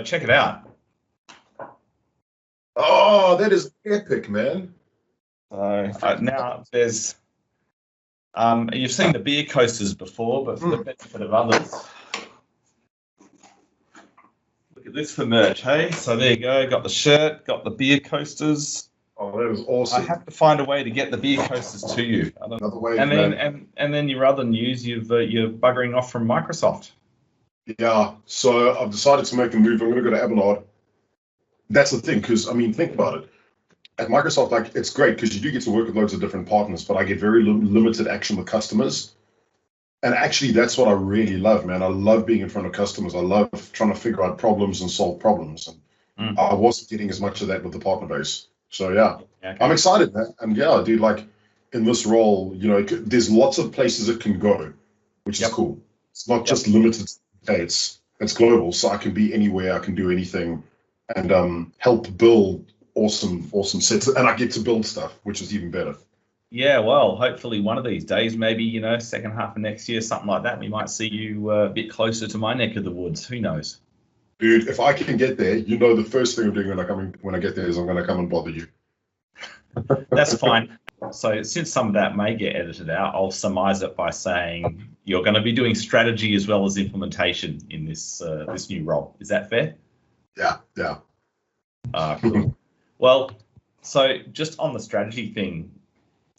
check it out. Oh, that is epic, man. So now there's, you've seen the beer coasters before, but for the benefit of others, look at this for merch, hey? So there you go, got the shirt, got the beer coasters. Oh, that is awesome. I have to find a way to get the beer coasters to you. Another way, and man. then and then your other news, you're buggering off from Microsoft. Yeah, so I've decided to make a move. I'm going to go to Abelard. That's the thing, because, I mean, think about it. At Microsoft, like, it's great because you do get to work with loads of different partners, but I get very limited action with customers. And actually, that's what I really love, man. I love being in front of customers. I love trying to figure out problems and solve problems. And I wasn't getting as much of that with the partner base. So, yeah, okay. I'm excited, man. And, yeah, dude, like, in this role, you know, there's lots of places it can go, which is cool. It's not just limited. It's global, so I can be anywhere, I can do anything, and help build awesome sets, and I get to build stuff, which is even better. Yeah, well, hopefully one of these days, maybe, you know, second half of next year, something like that, we might see you a bit closer to my neck of the woods. Who knows? Dude, if I can get there, you know, the first thing I'm doing when I get there is I'm going to come and bother you. That's fine. So since some of that may get edited out, I'll surmise it by saying you're going to be doing strategy as well as implementation in this this new role. Is that fair? Yeah. Cool. Well, so just on the strategy thing,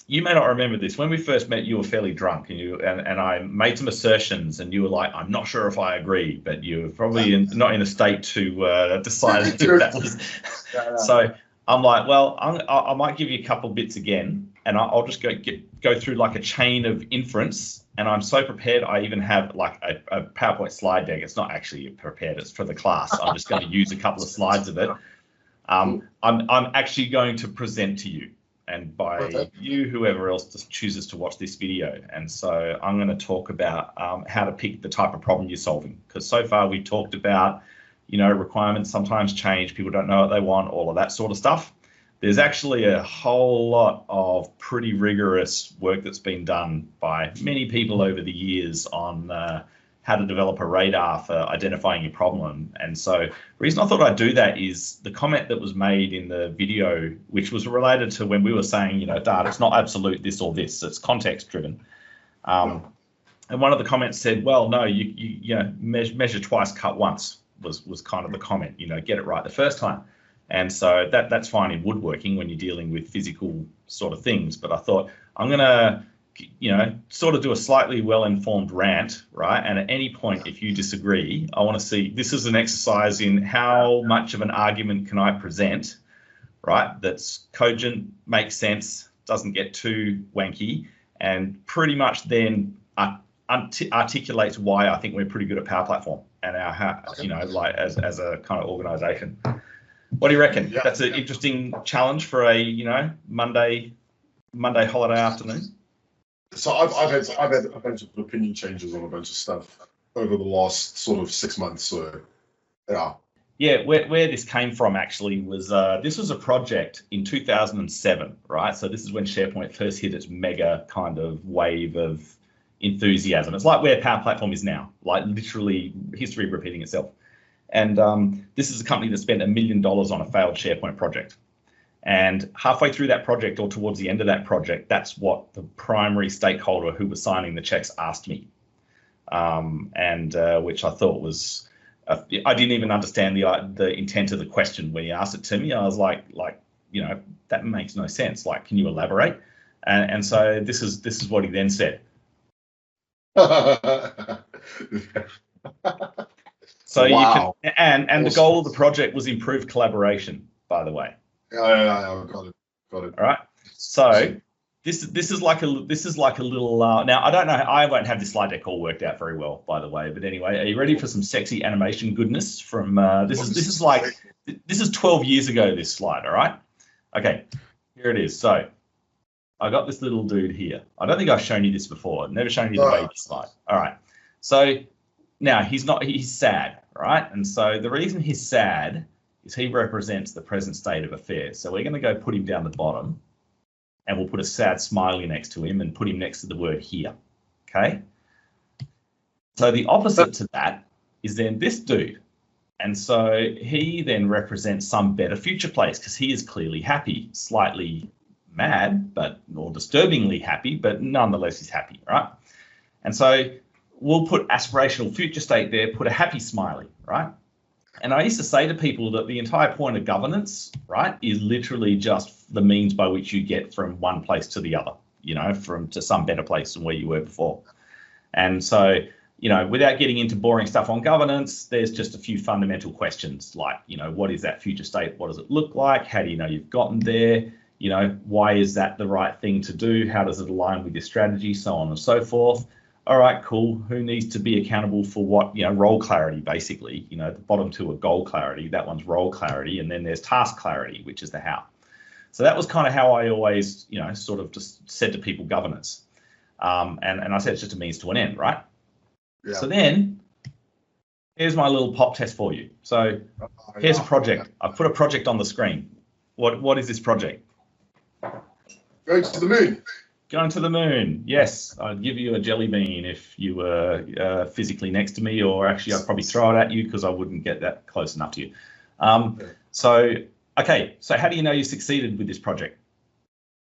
you may not remember this. When we first met, you were fairly drunk, and I made some assertions, and you were like, "I'm not sure if I agree," but you were probably not in a state to decide if that was. So I'm like, well, I might give you a couple bits again, and I'll just go through like a chain of inference. And I'm so prepared, I even have like a PowerPoint slide deck. It's not actually prepared, it's for the class. I'm just going to use a couple of slides of it. I'm actually going to present to you, and by you, whoever else just chooses to watch this video. And so I'm going to talk about how to pick the type of problem you're solving. Because so far we've talked about, you know, requirements sometimes change, people don't know what they want, all of that sort of stuff. There's actually a whole lot of pretty rigorous work that's been done by many people over the years on how to develop a radar for identifying your problem. And so the reason I thought I'd do that is the comment that was made in the video, which was related to when we were saying, you know, data, it's not absolute this or this, it's context driven. And one of the comments said, well, no, you know, measure twice, cut once was kind of the comment, you know, get it right the first time. And so that's fine in woodworking when you're dealing with physical sort of things. But I thought I'm going to, you know, sort of do a slightly well-informed rant, right? And at any point, if you disagree, I want to see, this is an exercise in how much of an argument can I present, right? That's cogent, makes sense, doesn't get too wanky, and pretty much then articulates why I think we're pretty good at Power Platform and our, you know, like as a kind of organization. What do you reckon? Yeah, that's an interesting challenge for a, you know, Monday holiday afternoon. So I've had a bunch of opinion changes on a bunch of stuff over the last sort of 6 months. So yeah, where this came from actually was this was a project in 2007, right? So this is when SharePoint first hit its mega kind of wave of enthusiasm. It's like where Power Platform is now, like literally history repeating itself. And this is a company that spent $1 million on a failed SharePoint project. And halfway through that project, or towards the end of that project, that's what the primary stakeholder who was signing the checks asked me, which I thought was, I didn't even understand the intent of the question when he asked it to me. I was like, you know, that makes no sense. Like, can you elaborate? And so this is what he then said. So wow. You can, and awesome. The goal of the project was improved collaboration, by the way. Yeah, got it. All right. So this is like a little. Now I don't know. I won't have this slide deck all worked out very well, by the way. But anyway, are you ready for some sexy animation goodness from? This is 12 years ago. This slide. All right. Okay. Here it is. So I got this little dude here. I don't think I've shown you this before. I've never shown you the baby slide. All right. So now he's sad, right? And so the reason he's sad is he represents the present state of affairs. So we're going to go put him down the bottom, and we'll put a sad smiley next to him and put him next to the word here, okay? So the opposite to that is then this dude. And so he then represents some better future place because he is clearly happy, slightly mad, but or disturbingly happy, but nonetheless he's happy, right? And so we'll put aspirational future state there, put a happy smiley, right? And I used to say to people that the entire point of governance, right, is literally just the means by which you get from one place to the other, to some better place than where you were before. And so, without getting into boring stuff on governance, there's just a few fundamental questions like, what is that future state? What does it look like? How do you know you've gotten there? Why is that the right thing to do? How does it align with your strategy? So on and so forth. All right, cool. Who needs to be accountable for what? Role clarity, basically. The bottom two are goal clarity. That one's role clarity. And then there's task clarity, which is the how. So that was kind of how I always, sort of just said to people governance. And I said it's just a means to an end, right? Yeah. So then here's my little pop test for you. So here's a project. I've put a project on the screen. What is this project? Going to the moon. Going to the moon. Yes, I'd give you a jelly bean if you were physically next to me, or actually I'd probably throw it at you because I wouldn't get that close enough to you. So how do you know you succeeded with this project?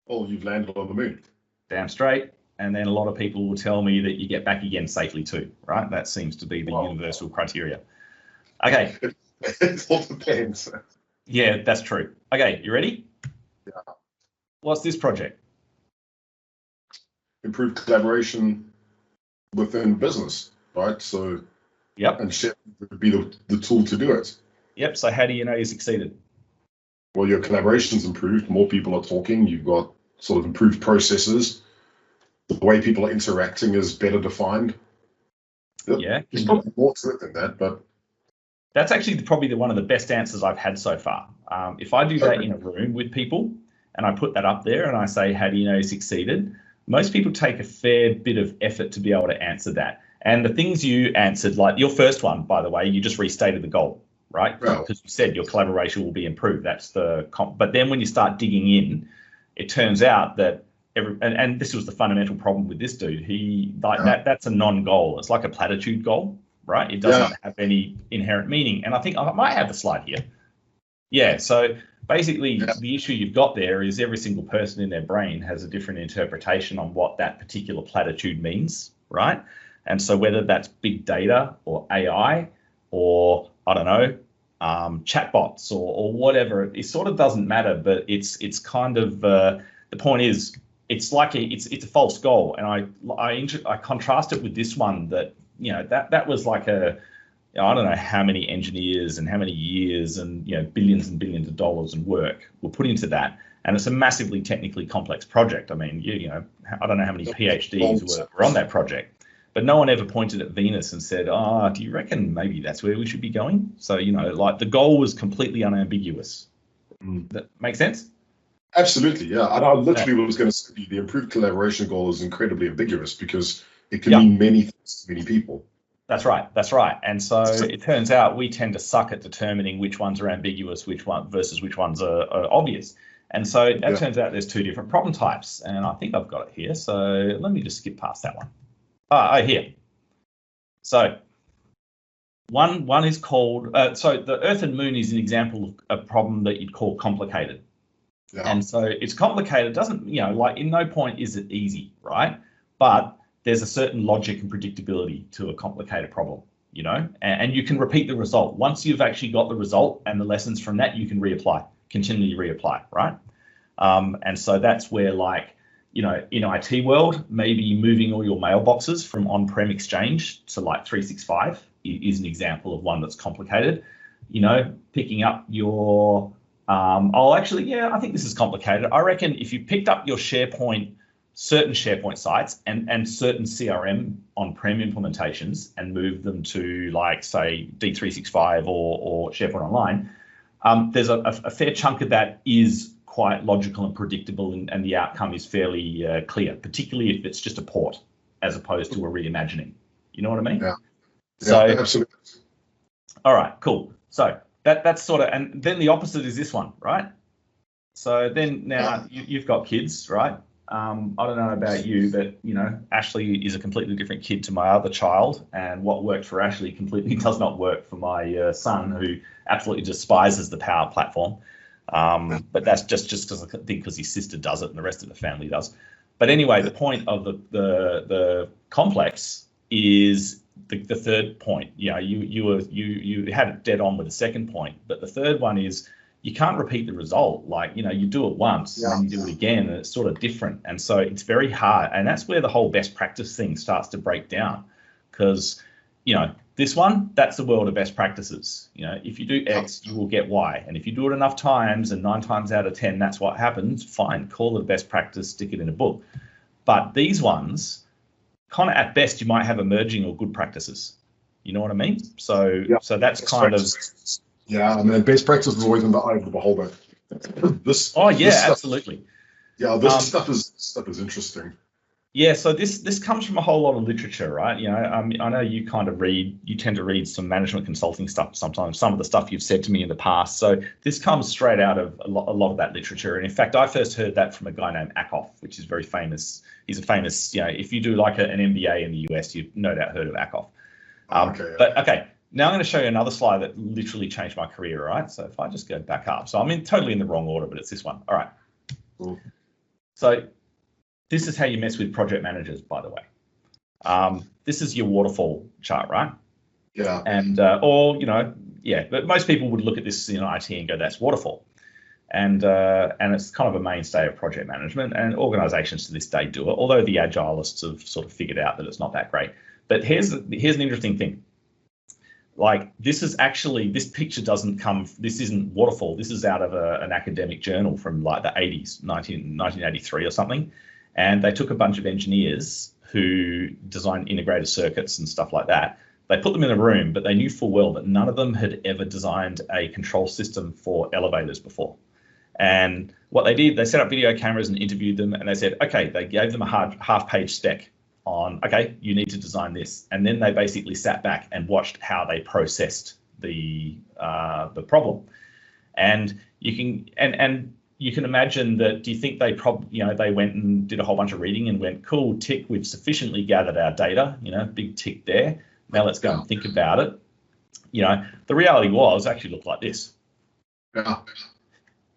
Well, you've landed on the moon. Damn straight. And then a lot of people will tell me that you get back again safely too, right? That seems to be the universal criteria. Okay. It all depends. Yeah, that's true. Okay, you ready? Yeah. What's this project? Improve collaboration within business, right? So, yep. And SharePoint would be the tool to do it. Yep. So how do you know you succeeded? Well, your collaboration's improved. More people are talking. You've got sort of improved processes. The way people are interacting is better defined. Yeah. There's probably more to it than that, but that's actually probably one of the best answers I've had so far. If I do that in a room with people and I put that up there and I say, how do you know you succeeded? Most people take a fair bit of effort to be able to answer that. And the things you answered, like your first one, by the way, you just restated the goal, right? Because you said your collaboration will be improved. That's but then when you start digging in, it turns out that and this was the fundamental problem with this dude. That's a non-goal. It's like a platitude goal, right? It does not have any inherent meaning. And I think I might have the slide here. Yeah. So basically, the issue you've got there is every single person in their brain has a different interpretation on what that particular platitude means, right? And so whether that's big data or AI or I don't know, chatbots or whatever, it sort of doesn't matter. But it's kind of the point is. It's like it's a false goal, and I contrast it with this one that that was like I don't know how many engineers and how many years and billions and billions of dollars and work were put into that, and it's a massively technically complex project. I mean, I don't know how many PhDs were on that project, but no one ever pointed at Venus and said, do you reckon maybe that's where we should be going? So like the goal was completely unambiguous. That makes sense? Absolutely, yeah. And I literally was going to say the improved collaboration goal is incredibly ambiguous because it can mean many things to many people. That's right. And so it turns out we tend to suck at determining which ones are ambiguous, which ones are obvious. And so that turns out there's two different problem types. And I think I've got it here. So let me just skip past that one. Here. So one is called, so the Earth and Moon is an example of a problem that you'd call complicated. Yeah. And so it's complicated, doesn't, like in no point is it easy, right? But there's a certain logic and predictability to a complicated problem, and you can repeat the result. Once you've actually got the result and the lessons from that, you can continually reapply, right? And so that's where in IT world, maybe moving all your mailboxes from on-prem Exchange to like 365 is an example of one that's complicated. Picking up your I think this is complicated. I reckon if you picked up your certain SharePoint sites and certain CRM on-prem implementations and moved them to say D365 or SharePoint Online, there's a fair chunk of that is quite logical and predictable and the outcome is fairly clear, particularly if it's just a port as opposed to a reimagining. You know what I mean? Yeah. So, absolutely. All right, cool. So that's sort of, and then the opposite is this one, right? So then now you've got kids, right? I don't know about you, but Ashlee is a completely different kid to my other child, and what worked for Ashlee completely does not work for my son, who absolutely despises the Power Platform. But that's just because his sister does it and the rest of the family does. But anyway, the point of the complex is the third point. You had it dead on with the second point, but the third one is you can't repeat the result. Like, you do it once and then you do it again, and it's sort of different. And so it's very hard. And that's where the whole best practice thing starts to break down, because, this one, that's the world of best practices. If you do X, you will get Y. And if you do it enough times, and 9 times out of 10, that's what happens, fine, call it a best practice, stick it in a book. But these ones, kind of at best, you might have emerging or good practices. You know what I mean? So that's kind of... Yeah, I mean, best practice is always in the eye of the beholder. Absolutely. Yeah, this stuff is interesting. Yeah, so this comes from a whole lot of literature, right? I know you tend to read some management consulting stuff sometimes, some of the stuff you've said to me in the past. So this comes straight out of a lot of that literature. And in fact, I first heard that from a guy named Ackoff, which is very famous. He's a famous, if you do like an MBA in the US, you've no doubt heard of Ackoff. But okay. Now I'm going to show you another slide that literally changed my career, right? So if I just go back up. So I'm totally in the wrong order, but it's this one. All right. Cool. So this is how you mess with project managers, by the way. This is your waterfall chart, right? Yeah. And, but most people would look at this in IT and go, that's waterfall. And it's kind of a mainstay of project management, and organizations to this day do it, although the agilists have sort of figured out that it's not that great. But here's an interesting thing. Like, this picture this isn't waterfall. This is out of an academic journal from like the 80s, 1983 or something. And they took a bunch of engineers who designed integrated circuits and stuff like that. They put them in a room, but they knew full well that none of them had ever designed a control system for elevators before. And what they did, they set up video cameras and interviewed them, and they said, okay, they gave them a half-page spec on, okay, you need to design this. And then they basically sat back and watched how they processed the problem. And you can imagine that, do you think they they went and did a whole bunch of reading and went, cool, tick, we've sufficiently gathered our data, big tick there. Now let's go and think about it. The reality was actually looked like this. Yeah.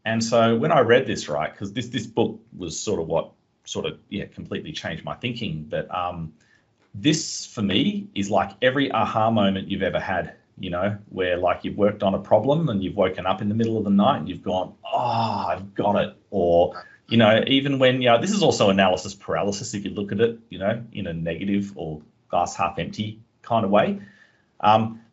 And so when I read this, right, because this book was completely changed my thinking. But this for me is like every aha moment you've ever had, where like you've worked on a problem and you've woken up in the middle of the night and you've gone, oh, I've got it. Or, even when, this is also analysis paralysis, if you look at it, in a negative or glass half empty kind of way.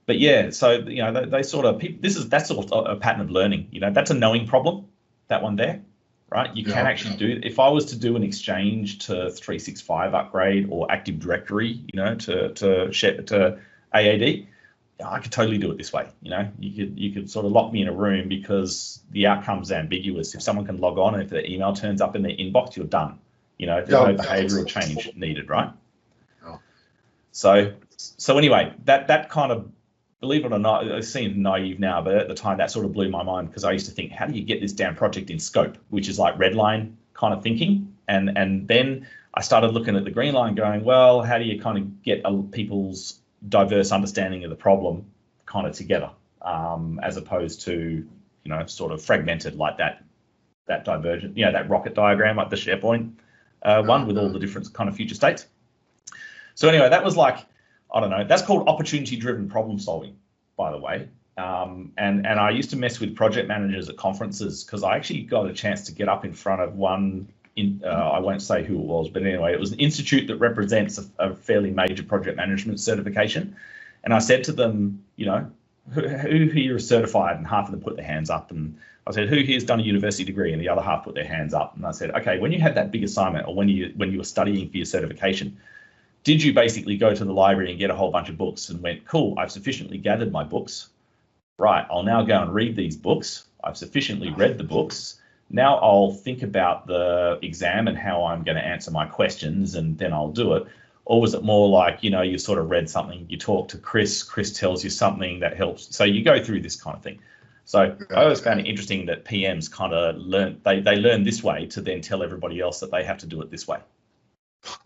But yeah, so, they sort of, that's sort of a pattern of learning, that's a knowing problem, that one there. Right, you can actually do. If I was to do an Exchange to 365 upgrade or Active Directory, to AAD, I could totally do it this way. You could sort of lock me in a room because the outcome's ambiguous. If someone can log on and if their email turns up in their inbox, you're done. There's no behavioural change needed, right? Yeah. So anyway, that kind of, believe it or not, it seems naive now, but at the time that sort of blew my mind, because I used to think, how do you get this damn project in scope, which is like red line kind of thinking. And then I started looking at the green line going, well, how do you kind of get people's diverse understanding of the problem kind of together, as opposed to, sort of fragmented like that divergent, that rocket diagram, like the SharePoint one with all the different kind of future states. So anyway, that was like, I don't know, that's called opportunity-driven problem solving, by the way. And I used to mess with project managers at conferences, because I actually got a chance to get up in front of one, I won't say who it was, but anyway, it was an institute that represents a fairly major project management certification. And I said to them, who here is certified? And half of them put their hands up. And I said, who here has done a university degree? And the other half put their hands up. And I said, okay, when you had that big assignment, or when you were studying for your certification, did you basically go to the library and get a whole bunch of books and went, cool, I've sufficiently gathered my books. Right, I'll now go and read these books. I've sufficiently read the books. Now I'll think about the exam and how I'm going to answer my questions, and then I'll do it. Or was it more like, you sort of read something, you talk to Chris tells you something that helps. So you go through this kind of thing. So I always found it interesting that PMs kind of learn, they learn this way to then tell everybody else that they have to do it this way.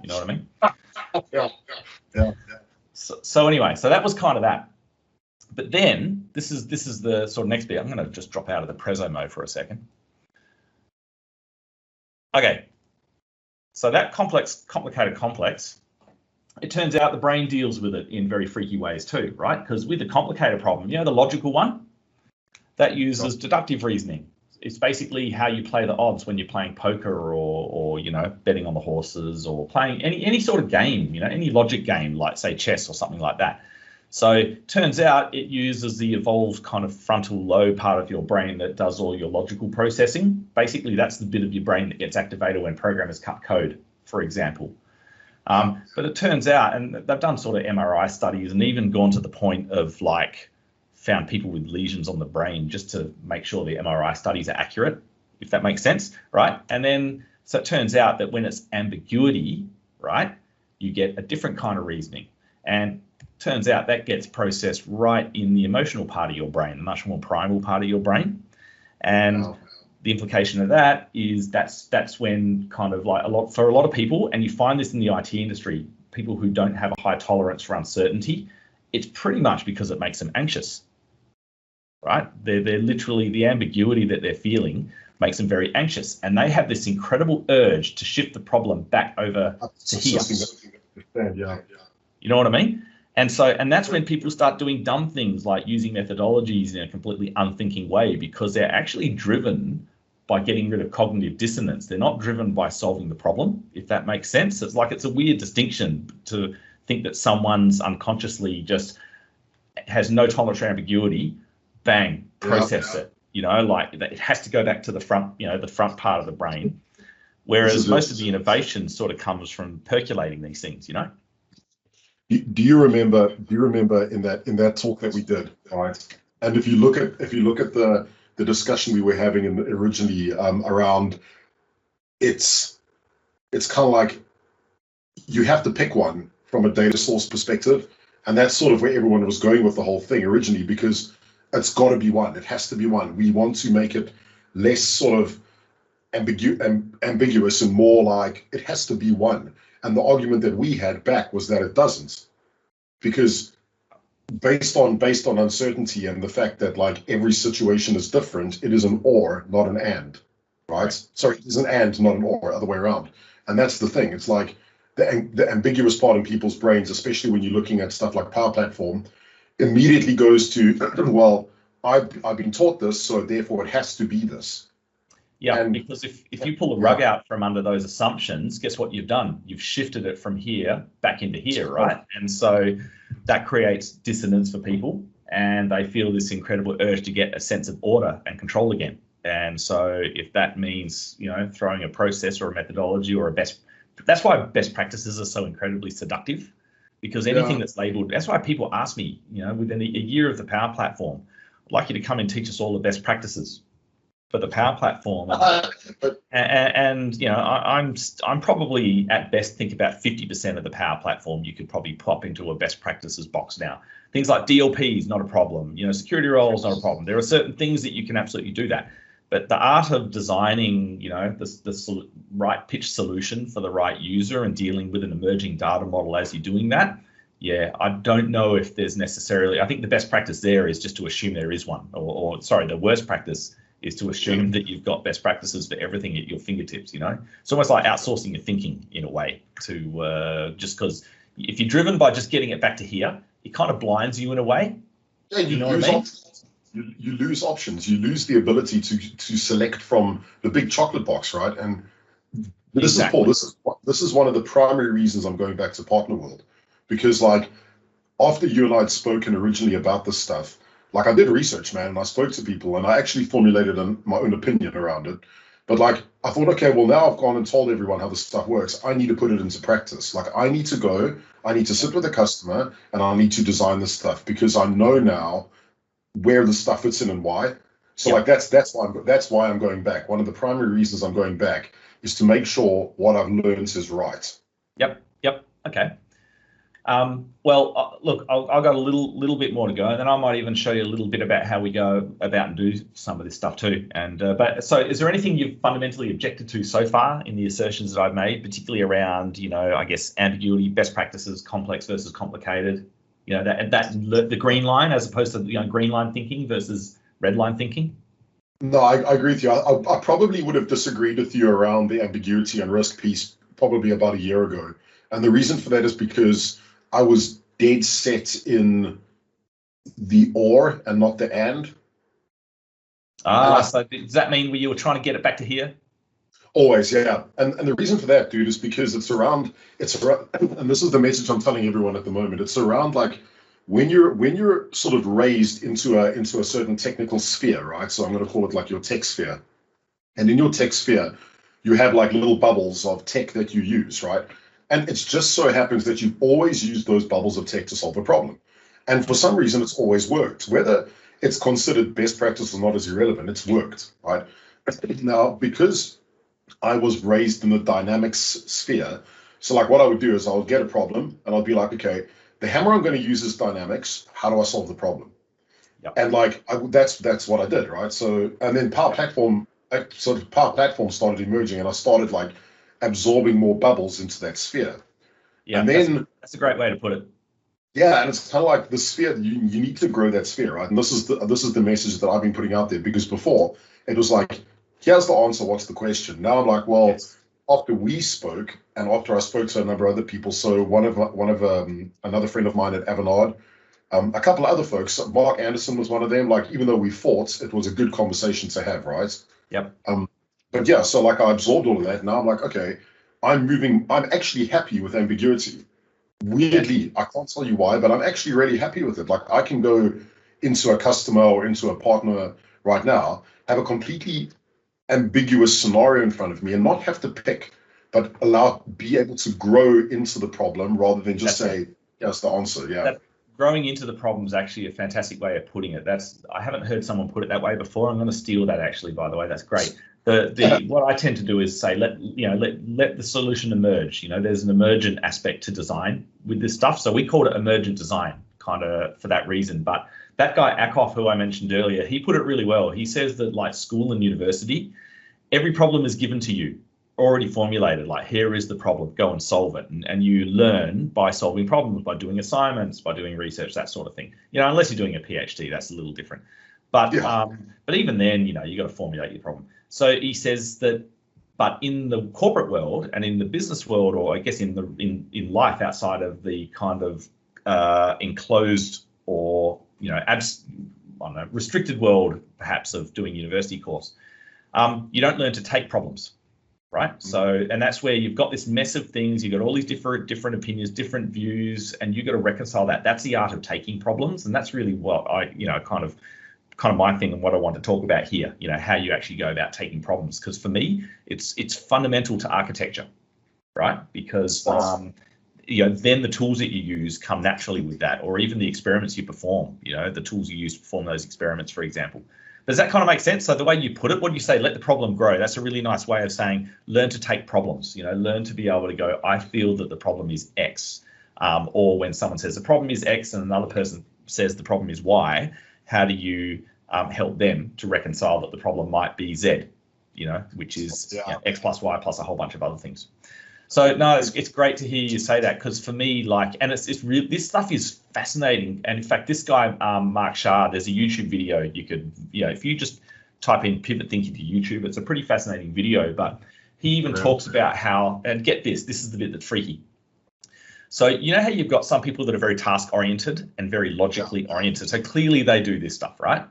You know what I mean? Yeah. So anyway, so that was kind of that. But then this is the sort of next bit. I'm going to just drop out of the Prezzo mode for a second. Okay. So that complicated complex, it turns out the brain deals with it in very freaky ways too, right? Because with the complicated problem, the logical one, that uses deductive reasoning. It's basically how you play the odds when you're playing poker or betting on the horses or playing any sort of game, any logic game, like say chess or something like that. So turns out it uses the evolved kind of frontal lobe part of your brain that does all your logical processing. Basically, that's the bit of your brain that gets activated when programmers cut code, for example. But it turns out, and they've done sort of MRI studies and even gone to the point of found people with lesions on the brain just to make sure the MRI studies are accurate, if that makes sense, right? And then, so it turns out that when it's ambiguity, right, you get a different kind of reasoning. And turns out that gets processed right in the emotional part of your brain, the much more primal part of your brain. And the implication of that is that's when kind of for a lot of people, and you find this in the IT industry, people who don't have a high tolerance for uncertainty, it's pretty much because it makes them anxious, right? They're literally, the ambiguity that they're feeling makes them very anxious, and they have this incredible urge to shift the problem back over to here. Yeah. You know what I mean? And that's when people start doing dumb things like using methodologies in a completely unthinking way, because they're actually driven by getting rid of cognitive dissonance. They're not driven by solving the problem, if that makes sense. It's a weird distinction to think that someone's unconsciously just has no tolerance for ambiguity, bang, process it. It has to go back to the front, the front part of the brain. Whereas most of the innovation sort of comes from percolating these things, Do you remember in that talk that we did, right? And if you look at the discussion we were having originally around, it's kind of like you have to pick one from a data source perspective, and that's sort of where everyone was going with the whole thing originally, because it's got to be one. It has to be one. We want to make it less sort of ambiguous and more like it has to be one. And the argument that we had back was that it doesn't, because based on uncertainty and the fact that every situation is different, it is an or, not an and, right? Sorry, it is an and, not an or, other way around. And that's the thing. It's like the ambiguous part in people's brains, especially when you're looking at stuff like Power Platform, immediately goes to, well, I've been taught this, so therefore it has to be this. Yeah, because if you pull the rug out from under those assumptions, guess what you've done? You've shifted it from here back into here, right? And so that creates dissonance for people, and they feel this incredible urge to get a sense of order and control again. And so if that means, throwing a process or a methodology or that's why best practices are so incredibly seductive, because anything that's labeled, that's why people ask me, within a year of the Power Platform, I'd like you to come and teach us all the best practices for the Power Platform, and I'm probably at best think about 50% of the Power Platform you could probably pop into a best practices box now. Things like DLP is not a problem, security roles not a problem. There are certain things that you can absolutely do that, but the art of designing, the right pitch solution for the right user and dealing with an emerging data model as you're doing that. Yeah, I don't know if there's necessarily. I think the best practice there is just to assume there is one, or the worst practice is to assume that you've got best practices for everything at your fingertips. It's almost like outsourcing your thinking in a way to just because if you're driven by just getting it back to here, it kind of blinds you in a way. Yeah, you know lose options. You lose options. You lose the ability to select from the big chocolate box, right? And this is Paul. This is one of the primary reasons I'm going back to Partner World, because after you and I had spoken originally about this stuff, I did research, man, and I spoke to people, and I actually formulated my own opinion around it. But I thought, okay, well, now I've gone and told everyone how this stuff works. I need to put it into practice. I need to sit with the customer, and I need to design this stuff, because I know now where the stuff fits in and why. So that's why I'm going back. One of the primary reasons I'm going back is to make sure what I've learned is right. Yep. Okay. Look, I've got a little bit more to go, and then I might even show you a little bit about how we go about and do some of this stuff too. And so is there anything you've fundamentally objected to so far in the assertions that I've made, particularly around, I guess, ambiguity, best practices, complex versus complicated, the green line as opposed to green line thinking versus red line thinking? No, I agree with you. I probably would have disagreed with you around the ambiguity and risk piece probably about a year ago. And the reason for that is because I was dead set in the or and not the and. So does that mean you were trying to get it back to here? Always, yeah. And the reason for that, dude, is because it's around, and this is the message I'm telling everyone at the moment. It's around like when you're sort of raised into a certain technical sphere, right? So I'm going to call it like your tech sphere. And in your tech sphere, you have like little bubbles of tech that you use, right? And it just so happens that you've always used those bubbles of tech to solve a problem. And for some reason, it's always worked. Whether it's considered best practice or not is irrelevant. It's worked, right? Now, because I was raised in the dynamics sphere, so like what I would do is I would get a problem and I'd be like, okay, the hammer I'm going to use is dynamics. How do I solve the problem? Yep. And like that's what I did, right? So and then Power Platform started emerging, and I started like absorbing more bubbles into that sphere. Yeah, and then that's a great way to put it. Yeah, and it's kind of like the sphere. You need to grow that sphere, right? And this is the message that I've been putting out there, because before it was like, here's the answer, what's the question? Now I'm like, well, yes. After we spoke, and after I spoke to a number of other people, so another friend of mine at Avanade, a couple of other folks, Mark Anderson was one of them. Like, even though we fought, it was a good conversation to have, right? Yep. But yeah, so like I absorbed all of that. Now I'm like, okay, I'm actually happy with ambiguity. Weirdly, I can't tell you why, but I'm actually really happy with it. Like, I can go into a customer or into a partner right now, have a completely ambiguous scenario in front of me and not have to pick, but be able to grow into the problem rather than just say, yes, the answer. Yeah. Growing into the problem is actually a fantastic way of putting it. I haven't heard someone put it that way before. I'm going to steal that, actually, by the way. That's great. What I tend to do is say, let the solution emerge. There's an emergent aspect to design with this stuff. So we called it emergent design kind of for that reason. But that guy Akoff, who I mentioned earlier, he put it really well. He says that, like school and university, every problem is given to you, already formulated. Like, here is the problem, go and solve it. And you learn by solving problems, by doing assignments, by doing research, that sort of thing. Unless you're doing a PhD, that's a little different. But but even then, you got to formulate your problem. So he says that, but in the corporate world and in the business world, or I guess in life outside of the kind of enclosed or restricted world perhaps of doing university course, you don't learn to take problems, right? Mm-hmm. So, and that's where you've got this mess of things. You've got all these different opinions, different views, and you've got to reconcile that. That's the art of taking problems, and that's really what I kind of my thing and what I want to talk about here, how you actually go about taking problems. Because for me, it's fundamental to architecture, right? Because then the tools that you use come naturally with that, or even the experiments you perform, the tools you use to perform those experiments, for example. Does that kind of make sense? So the way you put it, what do you say? Let the problem grow. That's a really nice way of saying, learn to take problems, learn to be able to go, I feel that the problem is X. Or when someone says the problem is X and another person says the problem is Y, how do you help them to reconcile that the problem might be Z, which is X plus Y plus a whole bunch of other things. So no, it's great to hear you say that, because for me, it's really, this stuff is fascinating. And in fact, this guy, Mark Shah, there's a YouTube video you could, if you just type in pivot thinking to YouTube, it's a pretty fascinating video. But he even talks about how, and get this is the bit that's freaky. So how you've got some people that are very task oriented and very logically oriented. So clearly they do this stuff, right?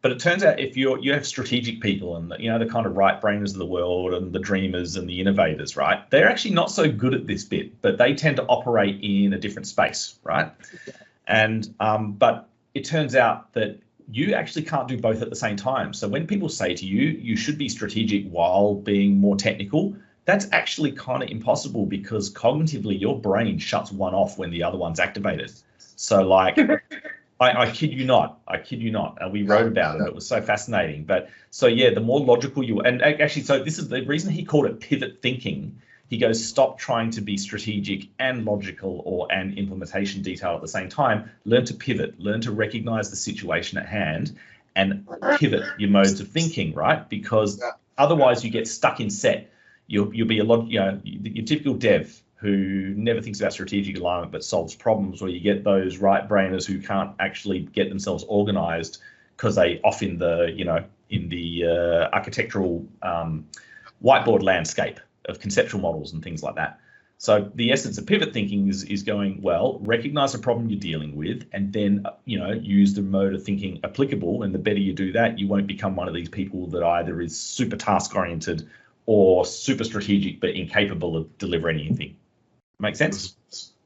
But it turns out if you have strategic people and the kind of right brainers of the world and the dreamers and the innovators, right? They're actually not so good at this bit, but they tend to operate in a different space, right? And but it turns out that you actually can't do both at the same time. So when people say to you, you should be strategic while being more technical, that's actually kind of impossible, because cognitively your brain shuts one off when the other one's activated. So like, I kid you not, and we wrote about it. It was so fascinating. But so yeah, the more logical you, and actually, so this is the reason he called it pivot thinking, He goes, stop trying to be strategic and logical and implementation detail at the same time. Learn to pivot, learn to recognize the situation at hand and pivot your modes of thinking, right? Because otherwise you get stuck in set. You'll be a lot, your typical dev who never thinks about strategic alignment but solves problems, or you get those right-brainers who can't actually get themselves organized because they off in the architectural whiteboard landscape of conceptual models and things like that. So the essence of pivot thinking is going, well, recognize the problem you're dealing with, and then use the mode of thinking applicable. And the better you do that, you won't become one of these people that either is super task oriented or super strategic but incapable of delivering anything. Make sense?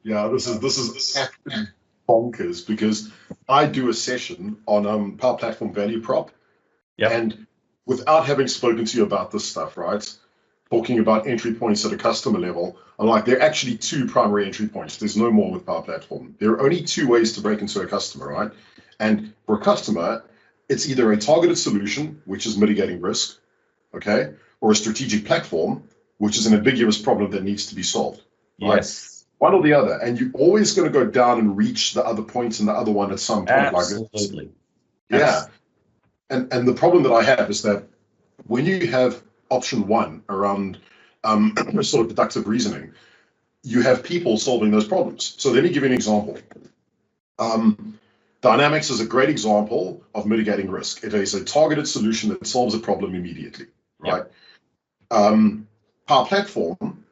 Yeah, this is actually bonkers, because I do a session on Power Platform value prop, and without having spoken to you about this stuff, right? Talking about entry points at a customer level, I'm like, there are actually two primary entry points. There's no more with Power Platform. There are only two ways to break into a customer, right? And for a customer, it's either a targeted solution, which is mitigating risk, okay, or a strategic platform, which is an ambiguous problem that needs to be solved. Right? Yes. One or the other. And you're always going to go down and reach the other points in the other one at some point. Absolutely. Like yeah. And the problem that I have is that when you have option one around sort of deductive reasoning, you have people solving those problems. So let me give you an example. Dynamics is a great example of mitigating risk. It is a targeted solution that solves a problem immediately, right? Power Platform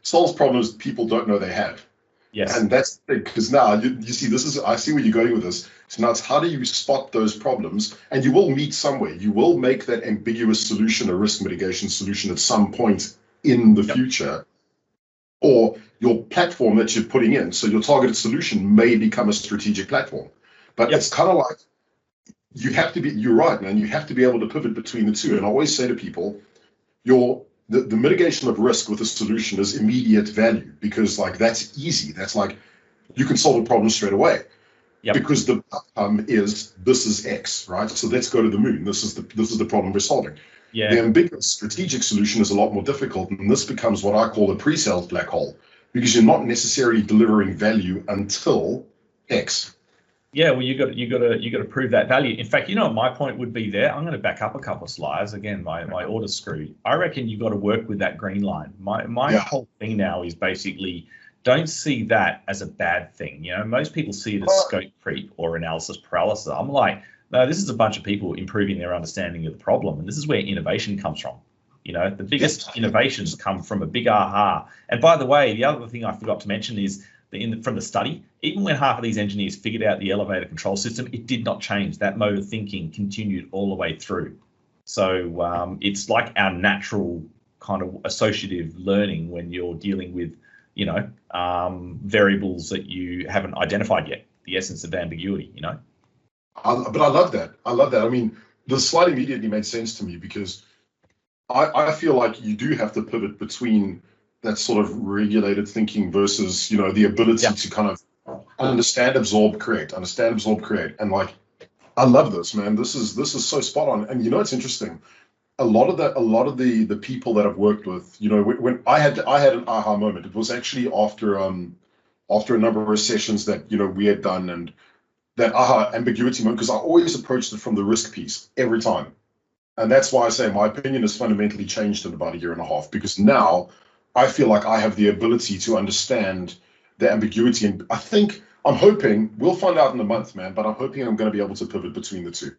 solves problems people don't know they have. Yes. And that's because now you see, I see where you're going with this. So now it's how do you spot those problems? And you will meet somewhere. You will make that ambiguous solution a risk mitigation solution at some point in the future. Or your platform that you're putting in, so your targeted solution may become a strategic platform. But it's kind of like you're right, man, you have to be able to pivot between the two. And I always say to people, the mitigation of risk with a solution is immediate value, because like that's easy. That's like you can solve a problem straight away. Because the is this is X, right? So let's go to the moon. This is the problem we're solving. The ambiguous strategic solution is a lot more difficult, and this becomes what I call a pre-sales black hole, because you're not necessarily delivering value until X. Yeah, well, you got to prove that value. In fact, what my point would be there. I'm going to back up a couple of slides. Again, my order's screwed. I reckon you got to work with that green line. My whole thing now is basically don't see that as a bad thing. Most people see it as scope creep or analysis paralysis. I'm like, no, this is a bunch of people improving their understanding of the problem, and this is where innovation comes from. The biggest innovations come from a big aha. And by the way, the other thing I forgot to mention is from the study, even when half of these engineers figured out the elevator control system, it did not change. That mode of thinking continued all the way through. So it's like our natural kind of associative learning when you're dealing with, variables that you haven't identified yet, the essence of ambiguity, But I love that. I mean, the slide immediately made sense to me, because I feel like you do have to pivot between that sort of regulated thinking versus, the ability to kind of understand, absorb, create. And like, I love this, man. This is so spot on. And it's interesting. A lot of the people that I've worked with, when I had an aha moment, it was actually after a number of sessions that, we had done, and that aha ambiguity moment, because I always approached it from the risk piece every time. And that's why I say my opinion has fundamentally changed in about a year and a half, because now I feel like I have the ability to understand the ambiguity. And I'm hoping, we'll find out in a month, man, but I'm hoping I'm going to be able to pivot between the two.